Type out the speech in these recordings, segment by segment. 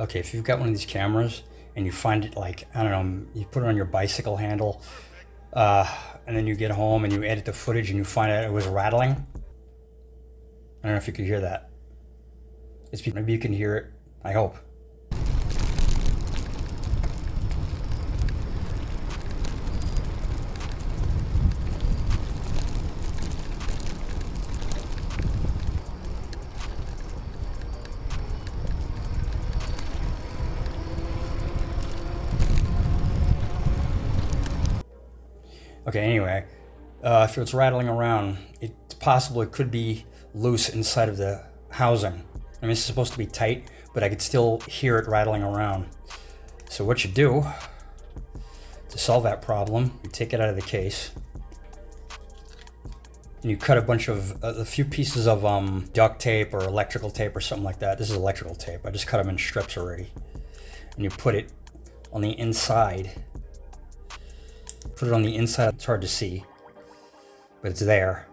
Okay, if you've got one of these cameras and you find it, like, I don't know, you put it on your bicycle handle, and then you get home and you edit the footage and you find out it was rattling. I don't know if you could hear that. Maybe you can hear it. I hope. Okay, anyway, if it's rattling around, it's possible it could be loose inside of the housing. I mean, it's supposed to be tight, but I could still hear it rattling around. So what you do to solve that problem, you take it out of the case and you cut a few pieces of duct tape or electrical tape or something like that. This is electrical tape. I just cut them in strips already. And you put it on the inside. Put it on the inside. It's hard to see, but it's there.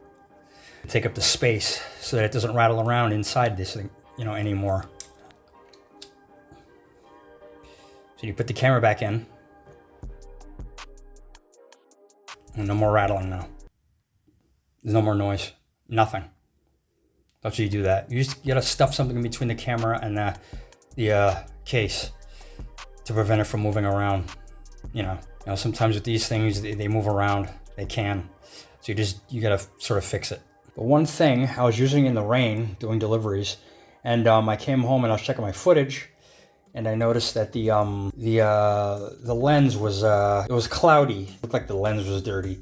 Take up the space so that it doesn't rattle around inside this thing, anymore. So you put the camera back in. And no more rattling now. There's no more noise. Nothing. After you do that, you gotta stuff something in between the camera and the case to prevent it from moving around. Sometimes with these things, they move around. They can. So you gotta sort of fix it. But one thing, I was using it in the rain doing deliveries, and I came home and I was checking my footage, and I noticed that the lens was it was cloudy. It looked like the lens was dirty.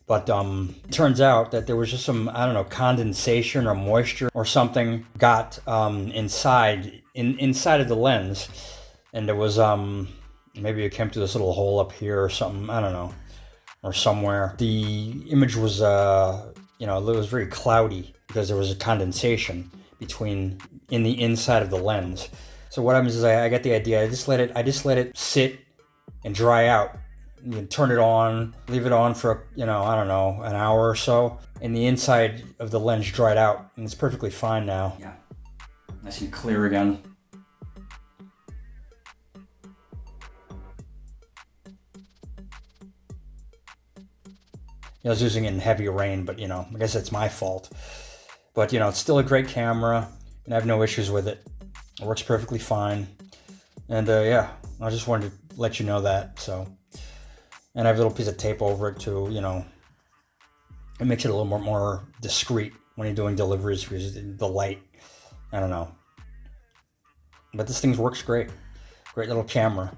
But it turns out that there was just some, I don't know, condensation or moisture or something got inside of the lens, and there was maybe it came through this little hole up here or something, I don't know, or somewhere. The image was, it was very cloudy because there was a condensation in the inside of the lens. So what happens is I got the idea. I just let it sit and dry out. You turn it on, leave it on for, I don't know, an hour or so, and the inside of the lens dried out, and it's perfectly fine now. Yeah, nice and clear again. I was using it in heavy rain, but, I guess it's my fault. But, it's still a great camera, and I have no issues with it. It works perfectly fine. And, I just wanted to let you know that, so. And I have a little piece of tape over it, too, It makes it a little more discreet when you're doing deliveries because the light, I don't know. But this thing works great. Great little camera.